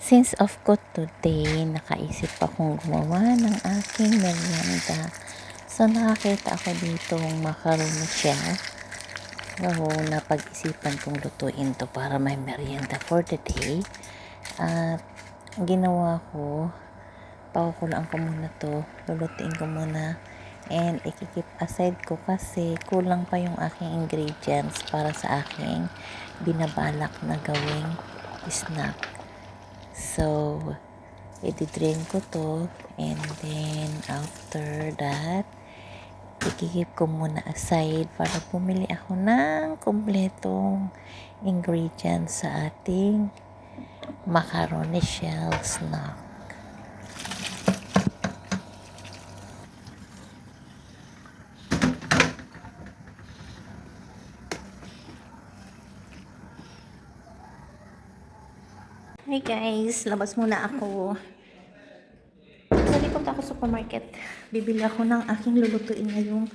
Since off ko today, nakaisip akong gumawa ng aking merienda. So, nakakita ako ditong macaroni siya. So, napag-isipan kong lutuin to para may merienda for the day. At, ang ginawa ko, pakukulaan ko muna to. Lulutuin ko muna. And, ikikip aside ko kasi kulang pa yung aking ingredients para sa aking binabalak na gawing snack. So, i-drain ko to, and then after that, ikikip ko muna aside para bumili ako ng kumpletong ingredients sa ating macaroni shell snack. Hi guys, labas muna ako. Sa likod ako supermarket. Bibili ako ng aking lulutuin ngayong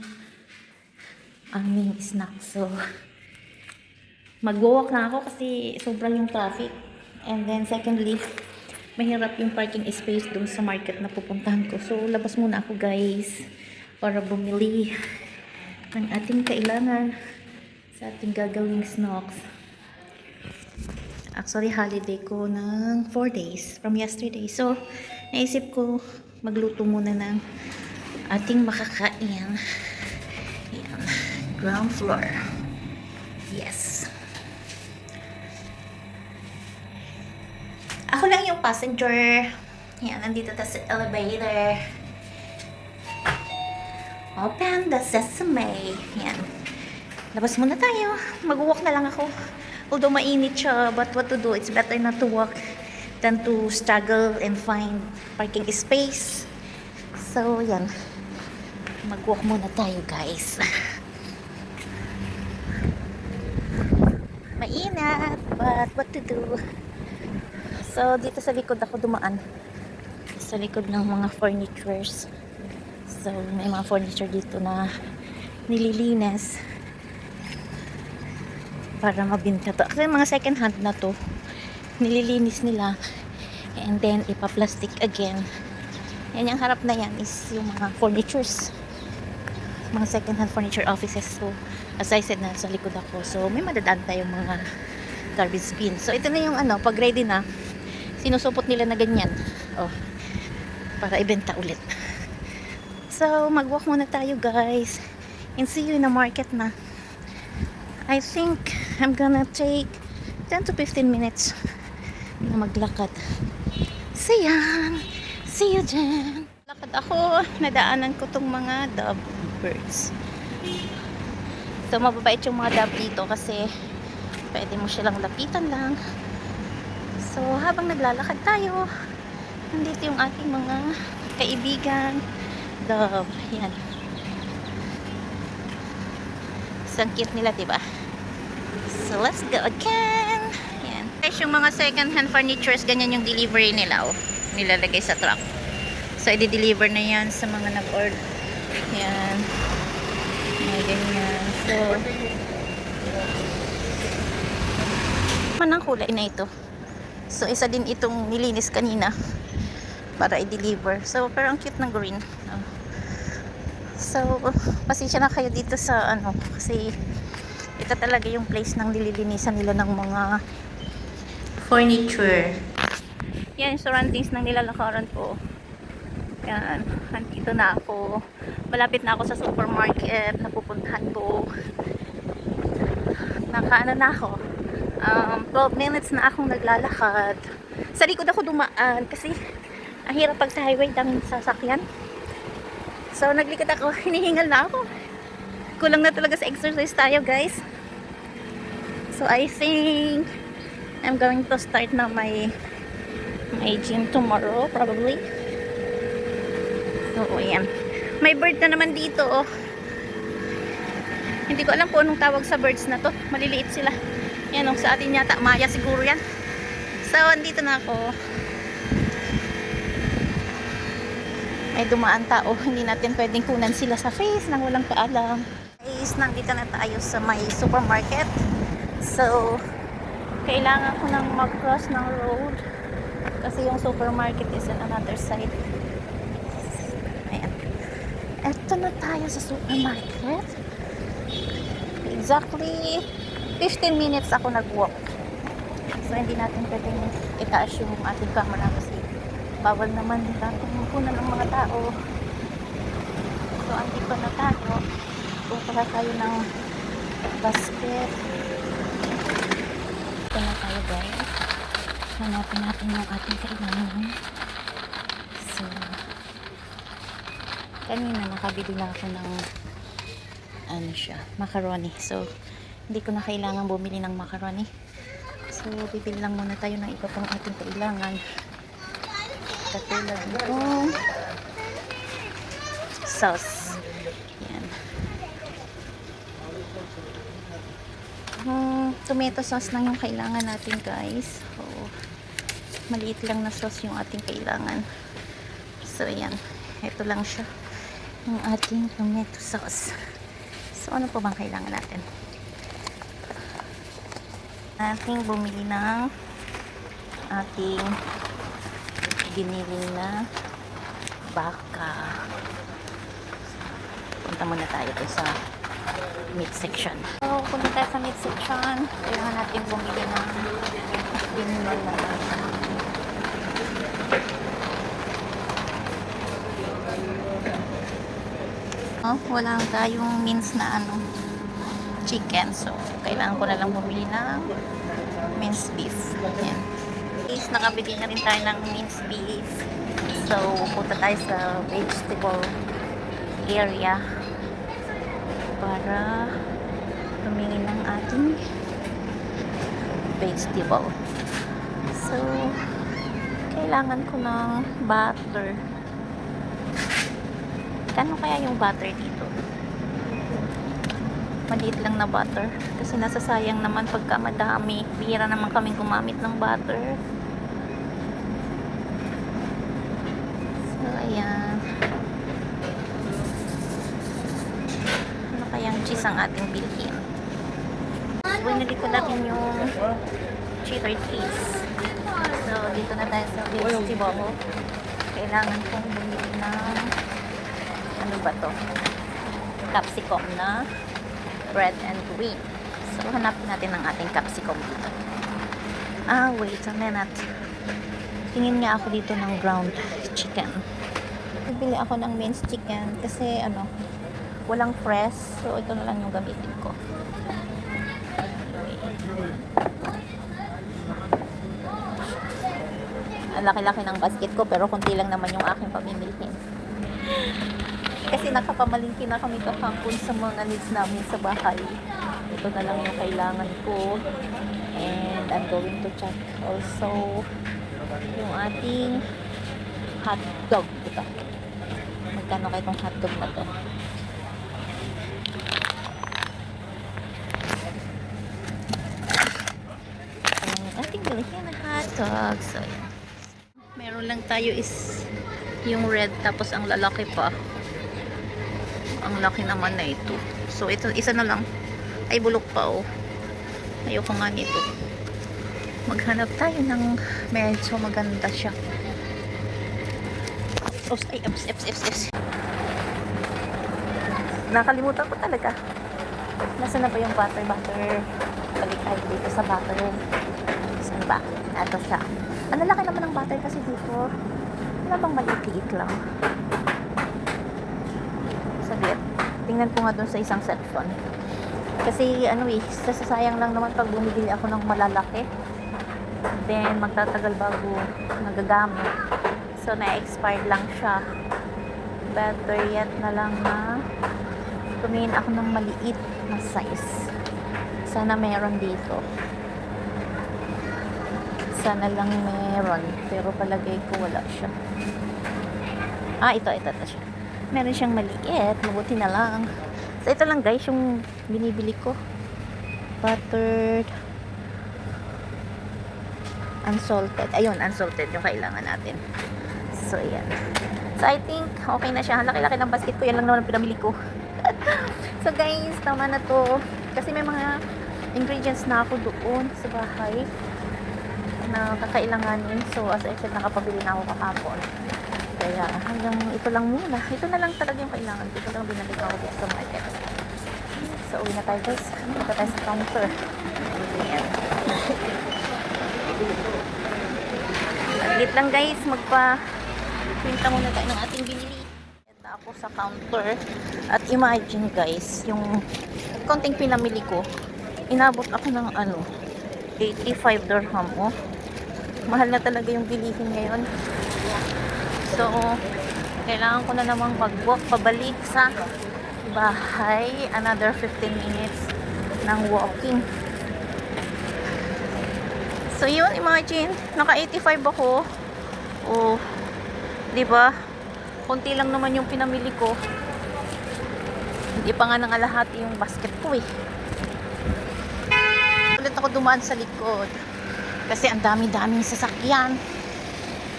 aming snack. So, mag-walk na ako kasi sobrang yung traffic. And then secondly, mahirap yung parking space dun sa market na pupuntahan ko. So, labas muna ako guys para bumili ng ating kailangan sa ating gagawing snacks. Actually, holiday ko ng 4 days from yesterday. So, naisip ko magluto muna ng ating makakain. Yan. Ground floor. Yes. Ako lang yung passenger. Yan, nandito tayo sa elevator. Open the sesame. Yan. Labas muna tayo. Mag-walk na lang ako. Although mainit siya, but what to do? It's better not to walk than to struggle and find parking space. So, yan. Mag-walk muna tayo, guys. Mainit, but what to do? So, dito sa likod ako dumaan. Sa likod ng mga furnitures. So, may mga furniture dito na nililinis para mabinta to. Kasi mga second hand na to, nililinis nila and then ipa-plastic again. Yan, yung harap na yan is yung mga furnitures, mga second hand furniture offices. So as I said, na sa likod ako, so may madadaan tayong mga garbage bin. So ito na yung ano, pag ready na, sinusupot nila na ganyan, oh, para ibenta ulit. So mag-walk muna tayo guys and see you in the market na. I think I'm gonna take 10 to 15 minutes na maglakad. See ya! See you dyan! Lakad ako, nadaanan ko tong mga dove birds. So mababait yung mga dove dito kasi pwede mo silang lapitan lang. So habang naglalakad tayo, nandito yung ating mga kaibigan dove. Yan. Ang cute nila, diba? So, let's go again. Yan. Guys, yung mga second hand furnitures, ganyan yung delivery nila, oh. Nilalagay sa truck. So, i-deliver na yan sa mga nag-order. Yan. Yan, ganyan. So, manang kulay na ito. So, isa din itong nilinis kanina para i-deliver. So, pero ang cute ng green. Oh. So, pasensya na kayo dito sa ano, kasi ito talaga yung place ng nililinisan nila ng mga furniture. Yan yung surroundings ng nilalakaran ko. Yan, nandito na ako. Malapit na ako sa supermarket na pupuntahan ko. Nakaano na ako. 12 minutes na akong naglalakad. Sa likod ako dumaan kasi ang hirap pag sa highway daming sasakyan. So, naglikod ako. Hinihingal na ako. Kulang na talaga sa exercise tayo, guys. So, I think I'm going to start na my gym tomorrow, probably. So, ayan. May bird na naman dito, oh. Hindi ko alam kung anong tawag sa birds na to. Maliliit sila. Yan, oh. Sa atin yata, Maya siguro yan. So, andito na ako. May dumaan tao, hindi natin pwedeng kunan sila sa face nang walang paalam. Guys, nandito na tayo sa may supermarket. So, kailangan ko nang mag-cross ng road Kasi yung supermarket is on another side. Ayan. Eto na tayo sa supermarket. Exactly 15 minutes ako nag-walk. So, hindi natin pwedeng itaas yung ating camera kasi bawal naman kunan ng mga tao. So, andito na tayo. Pupunta tayo ng basket. Ito na tayo, guys. Hanapin natin yung ating kailangan. So, kanina nakabili lang ako ng macaroni. So, hindi ko na kailangan bumili ng macaroni. So, bibili lang muna tayo ng iba pang ating kailangan. Katulad nitong sauce. Yan. Tomato sauce lang yung kailangan natin, guys. So, maliit lang na sauce yung ating kailangan. So, ayan. Ito lang siya. Yung ating tomato sauce. So, ano po bang kailangan natin? Ating bumili ng ating giniling na baka. Punta muna tayo sa meat section. So, punta tayo sa meat section. Kailangan natin bumili ng giniling na baka. Wala tayong minced na chicken. So, kailangan ko na lang bumili ng minced beef. Ayan. Is nakabili na rin tayo ng minced beef. So, punta tayo sa vegetable area para tumingin ng ating vegetable. So, kailangan ko ng butter. Kano kaya yung butter dito? Maliit lang na butter. Kasi nasasayang naman pagka madami. Bihira naman kaming gumamit ng butter. So, ayan. Ano kayang cheese ang ating bilhin? Binili ko na rin yung cheddar cheese. So, dito na tayo sa vegetable. Kailangan kong bumili ng ano ba to? Capsicum na red and green. So, hanapin natin ang ating capsicum dito. Wait a minute. Tingin nga ako dito ng ground chicken. Bibili ako ng minced chicken kasi walang fresh. So, ito na lang yung gamitin ko. Ang laki-laki ng basket ko pero konti lang naman yung aking pamimilhin. Kasi nakapamalingki na kami kahapon sa mga needs namin sa bahay. Ito na lang yung kailangan ko. And I'm going to check also yung ating hot dog. Ito. Magkano kayo itong hot dog na to? Ang ating bilhin na hot dog. So, yan. Meron lang tayo is yung red tapos ang lalaki pa. Ang laki naman na ito. So, ito, isa na lang. Ay, bulok pa, oh. Ayoko nga nito. Maghanap tayo ng medyo maganda siya. Ay, eps. Nakalimutan ko talaga. Nasaan na ba yung butter? Balik tayo dito sa butter. Saan ba? Ito siya. Ang laki naman ng butter kasi dito. Wala bang maliit lang? Saglit. Tingnan ko nga dun sa isang section. Kasi sasayang lang naman pag bumibili ako ng malalaki. Then magtatagal bago nagagamit. So na-expired lang siya. Better yet na lang na tumingin ako ng maliit na size. Sana meron dito. Sana lang meron. Pero palagay ko wala siya. Ito siya. Meron siyang maliit. Mabuti na lang. So, ito lang guys yung binibili ko. Buttered. Unsalted. Ayun, unsalted yung kailangan natin. So, ayan. So, I think okay na siya. Laki-laki ng basket ko. Yan lang naman ang pinamili ko. So, guys, tama na to. Kasi may mga ingredients na ako doon sa bahay. na kakailanganin. So, as I said, nakapabili na ako kahapon. Kaya hanggang ito lang muna. Ito na lang talaga yung kailangan. Ito lang binalik ako dito sa market. So, uwi na tayo guys. Punta tayo sa counter. Ayan. Saglit lang guys. Magpa-pinta muna tayo ng ating binili. Ito ako sa counter. At imagine guys, yung konting pinamili ko, inabot ako ng 85 dirham. Oh. Mahal na talaga yung bilihin ngayon. So, kailangan ko na namang mag-walk pabalik sa bahay. Another 15 minutes ng walking. So, yun, imagine, naka 85 ako. Oh, di ba? Konti lang naman yung pinamili ko. Hindi pa nga nangalahati yung basket ko eh. Ulit ako dumaan sa likod. Kasi ang dami-daming sasakyan.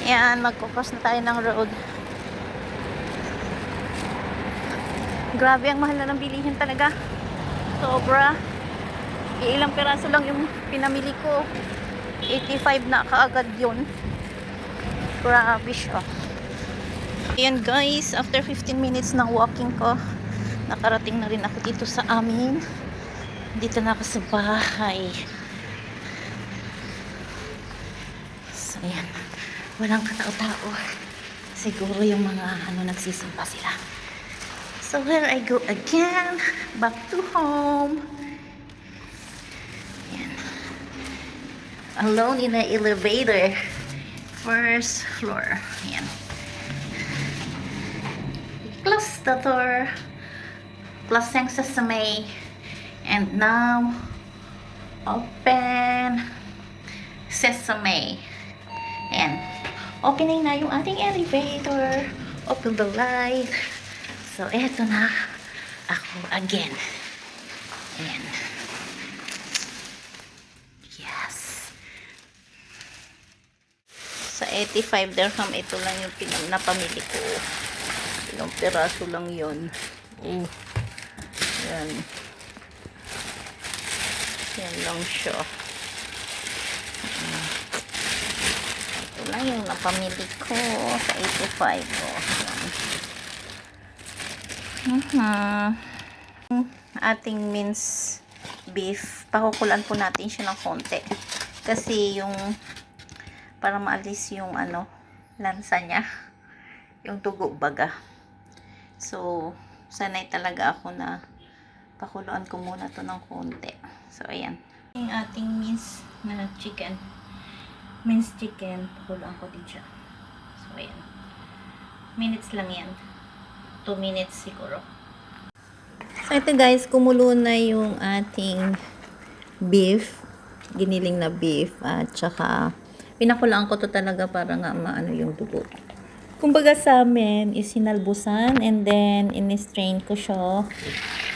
Yan, magkocross na tayo ng road. Grabe, ang mahal na ng bilihin talaga. Sobra. Ilang piraso lang yung pinamili ko. 85 na kaagad yun. Grabe siya. Ayan guys, after 15 minutes ng walking ko, nakarating na rin ako dito sa amin. Dito na ako sa bahay. So, ayan. Walang katao-tao. Siguro yung mga nagsisimba sila. So, here I go again. Back to home. Ayan. Alone in the elevator. First floor. Ayan. Close the door. Closing sesame. And now, open sesame. And opening na yung ating elevator. Open the light. So, eto na ako again. Ayan. Yes. Sa 85 dirham, ito lang yung napamili ko. Ilang piraso lang yun. Oh. Yan. Yan lang siya. Ito lang yung napamili ko sa 85. Oh. Ating minced beef. Pakukulan po natin siya ng konti. Kasi yung para maalis yung lansa niya. Yung tugo baga. So, sanay talaga ako na pakuluan ko muna to ng konti. So, ayan. Yung ating minced na chicken. Minced chicken. Pakuluan ko din siya. So, ayan. Minutes lang yan. 2 minutes siguro. So, ito guys, kumulo na yung ating beef. Giniling na beef. At saka, pinakulaan ko to talaga para nga maano yung dugo. Kumbaga sa amin, is sinalbusan and then in-strain ko siya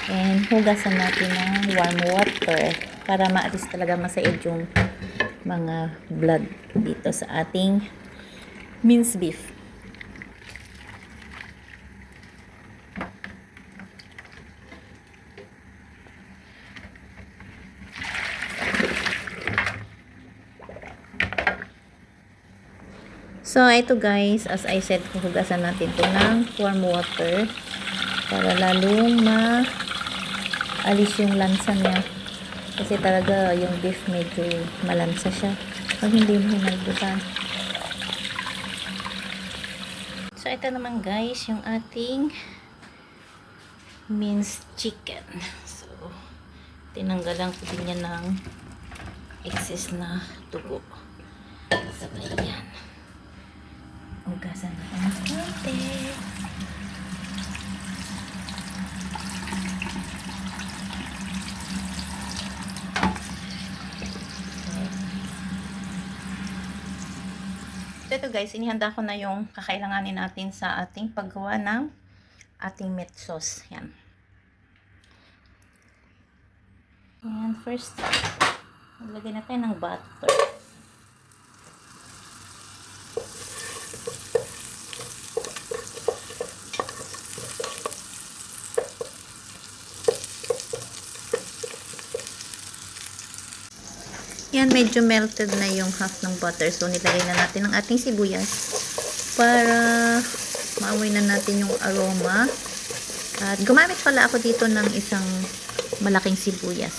and hugasan natin ng warm water para maalis talaga masaid yung mga blood dito sa ating minced beef. So, ito guys, as I said, hugasan natin ito ng warm water para lalong maalis yung lansa niya. Kasi talaga yung beef medyo malansa siya pag hindi mo hinalbusan. So, ito naman guys, yung ating minced chicken. So, tinanggalan ko din yan ng excess na dugo. So, ayan. Hugasan natin ng konti. So, ito guys, inihanda ko na yung kakailanganin natin sa ating paggawa ng ating meat sauce. Yan. And first, maglagay na tayo ng butter. Yan, medyo melted na yung half ng butter. So, nilagay na natin ang ating sibuyas para maamoy na natin yung aroma. At gumamit pala ako dito ng isang malaking sibuyas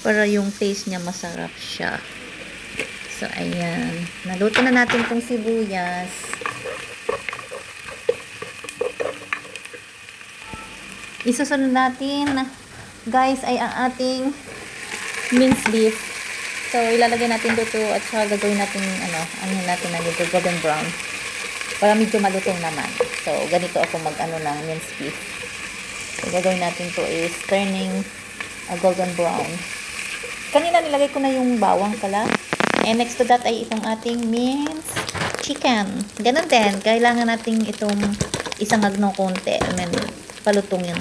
para yung taste niya masarap siya. So, ayan. Naluto na natin itong sibuyas. Isusunod natin, guys, ay ang ating minced beef. So, ilalagay natin dito at saka gagawin natin, ano natin na dito, golden brown. Para medyo malutong naman. So, ganito ako mag-ano ng minced beef. So, gagawin natin to is turning golden brown. Kanina nilagay ko na yung bawang pala. And next to that ay itong ating minced chicken. Ganun din. Kailangan natin itong isangag ng konti. I mean, palutong yun.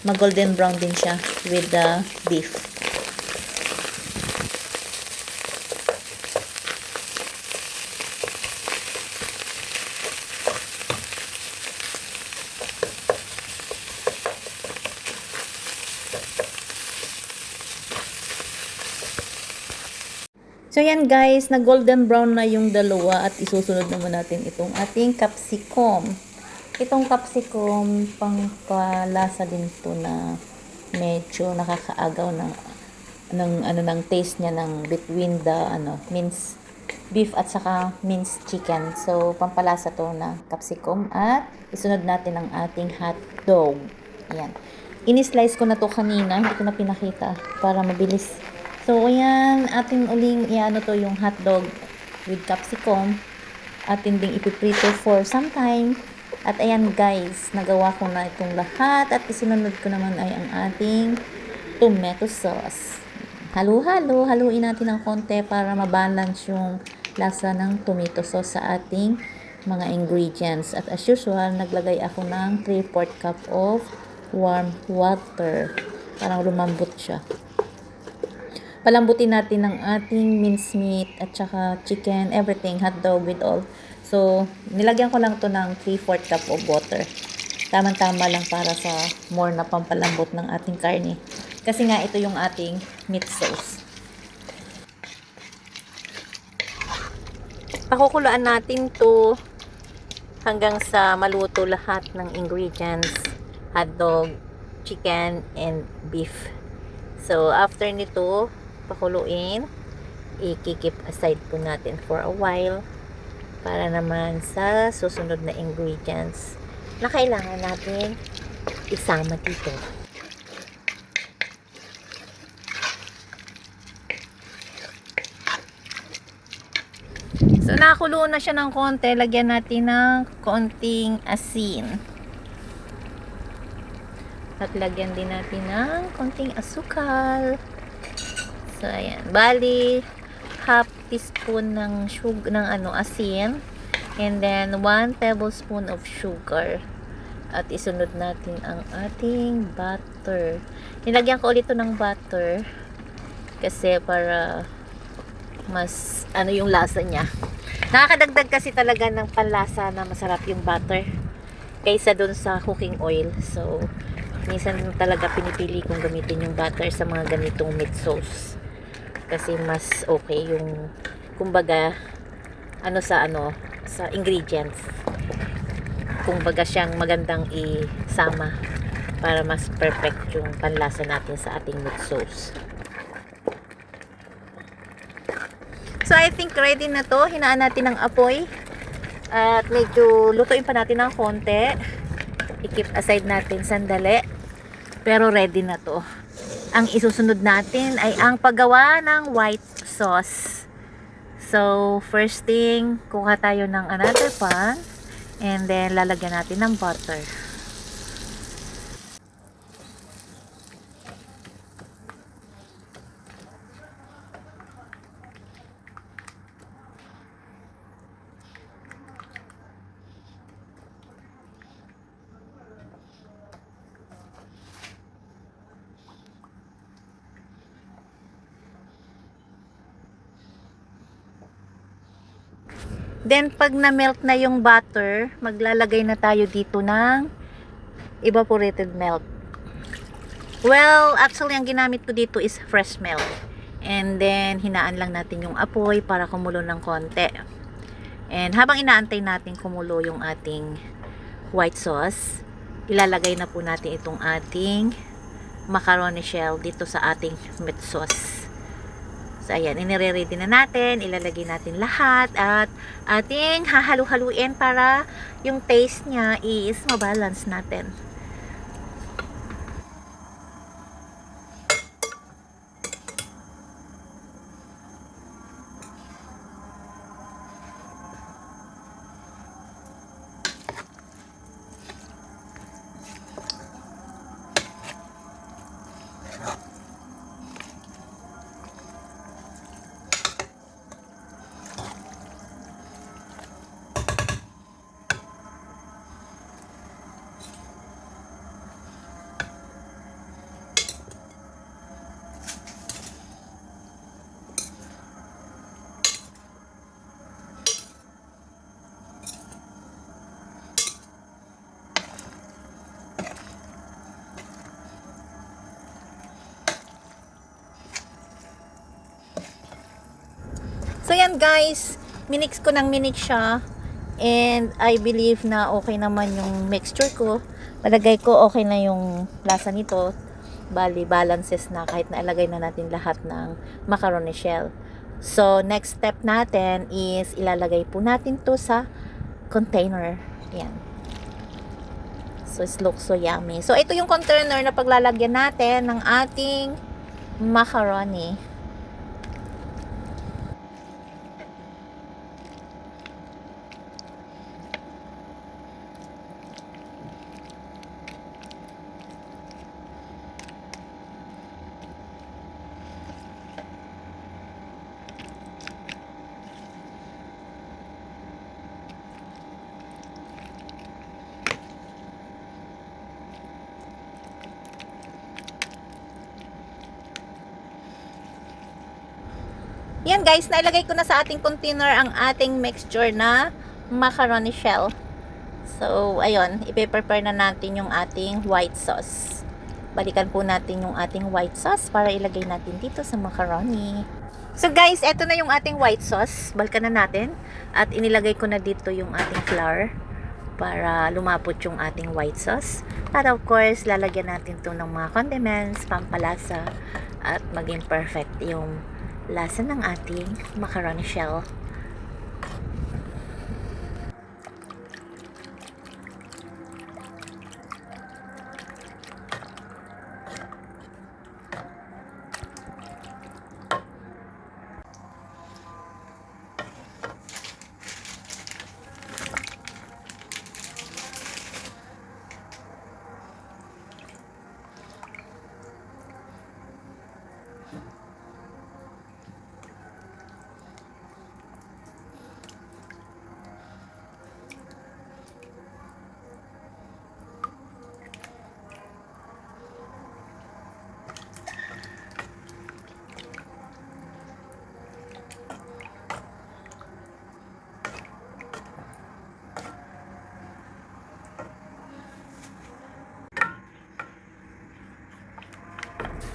Mag-golden brown din siya with the beef. So, yan guys, na golden brown na yung dalawa at isusunod naman natin itong ating capsicum. Itong capsicum, pangpalasa din to na medyo nakakaagaw ng taste niya ng between the minced beef at saka minced chicken. So, pampalasa to na capsicum at isunod natin ang ating hot dog. Ayan. Ini-slice ko na to kanina, hindi ko na pinakita para mabilis. So, ayan, ating uling to yung hot dog with capsicum. Atin ding ipiprito for some time. At ayan guys, nagawa ko na itong lahat. At isunod ko naman ay ang ating tomato sauce. Halo-halo, haluin natin ng konti para mabalance yung lasa ng tomato sauce sa ating mga ingredients. At as usual, naglagay ako ng 3/4 cup of warm water. Parang lumambot siya. Palambutin natin ang ating minced meat at saka chicken, everything, hot dog with all. So, nilagyan ko lang to ng 3/4 cup of water. Tamang-tama lang para sa more na pampalambot ng ating karne. Kasi nga, ito yung ating meat sauce. Pakukulaan natin to hanggang sa maluto lahat ng ingredients, hot dog, chicken, and beef. So, after nito, pakuluin, i-keep aside po natin for a while para naman sa susunod na ingredients na kailangan natin isama dito. So, nakulo na siya ng konti. Lagyan natin ng konting asin. At lagyan din natin ng konting asukal. So, ayan. Bali, half teaspoon ng asin. And then, 1 tablespoon of sugar. At isunod natin ang ating butter. Nilagyan ko ulit ito ng butter. Kasi para mas yung lasa niya. Nakakadagdag kasi talaga ng panlasa na masarap yung butter. Kaysa dun sa cooking oil. So, minsan talaga pinipili kong gamitin yung butter sa mga ganitong meat sauce. Kasi mas okay yung kumbaga sa ingredients. Kumbaga siyang magandang isama para mas perfect yung panlasa natin sa ating meat sauce. So I think ready na to. Hinaan natin ng apoy. At medyo lutuin pa natin ng konti. I-keep aside natin sandali. Pero ready na to. Ang isusunod natin ay ang paggawa ng white sauce. So, first thing, kuha tayo ng another pan. And then, lalagyan natin ng butter. Then, pag na-melt na yung butter, maglalagay na tayo dito ng evaporated milk. Well, actually, ang ginamit ko dito is fresh milk. And then, hinaan lang natin yung apoy para kumulo ng konti. And habang inaantay natin kumulo yung ating white sauce, ilalagay na po natin itong ating macaroni shell dito sa ating meat sauce. So, ayan, inire-ready na natin. Ilalagay natin lahat at ating hahalu-haluin para yung taste niya is mabalance natin. So yan guys, minix ko ng minix siya and I believe na okay naman yung mixture ko. Palagay ko okay na yung lasa nito. Bali balances na kahit nailagay na natin lahat ng macaroni shell. So next step natin is ilalagay po natin to sa container. Yan. So it looks so yummy. So ito yung container na paglalagyan natin ng ating macaroni. Yan guys, nailagay ko na sa ating container ang ating mixture na macaroni shell. So, ayun, ipe-prepare na natin yung ating white sauce. Balikan po natin yung ating white sauce para ilagay natin dito sa macaroni. So guys, eto na yung ating white sauce. Balikan na natin. At inilagay ko na dito yung ating flour para lumapot yung ating white sauce. Para of course, lalagyan natin to ng mga condiments, pampalasa, at maging perfect yung lasa ng ating macaroni shell.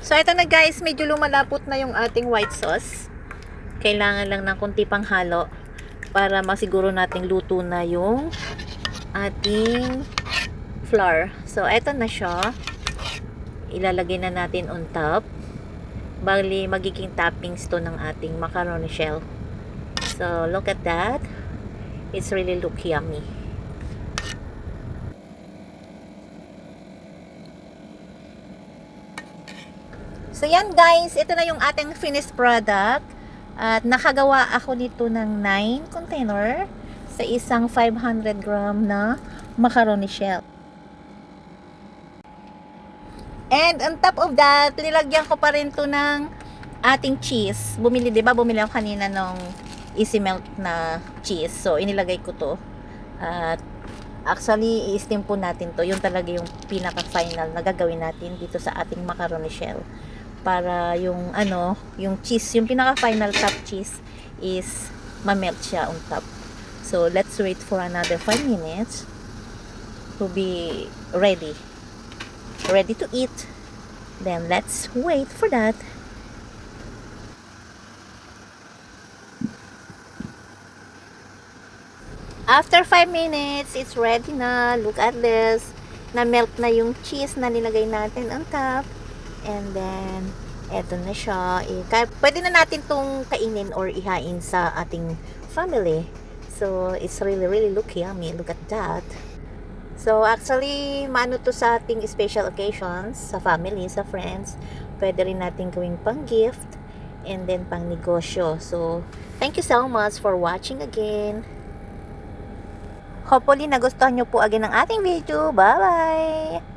So, ito na guys, medyo lumalapot na yung ating white sauce. Kailangan lang ng kunti pang halo para masiguro nating luto na yung ating flour. So, ito na siya. Ilalagay na natin on top. Bali, magiging toppings to ng ating macaroni shell. So, look at that. It's really look yummy. So yan guys, ito na yung ating finished product. At nakagawa ako nito ng 9 container sa isang 500 gram na macaroni shell. And on top of that, nilagyan ko pa rin to ng ating cheese. Bumili, 'di ba? Bumili ako kanina ng easy melt na cheese. So inilagay ko to. At actually, i-steam po natin to. Yun talaga yung pinaka-final na gagawin natin dito sa ating macaroni shell. Para yung yung cheese, yung pinaka-final top cheese is ma-melt siya on top. So, let's wait for another 5 minutes to be ready. Ready to eat. Then, let's wait for that. After 5 minutes, it's ready na. Look at this. Na-melt na yung cheese na nilagay natin on top. And then, eto na siya. Pwede na natin tong kainin or ihain sa ating family. So, it's really look yummy. Look at that. So, actually, maano to sa ating special occasions, sa family, sa friends. Pwede rin natin gawing pang gift and then pang negosyo. So, thank you so much for watching again. Hopefully, nagustuhan nyo po again ang ating video. Bye-bye!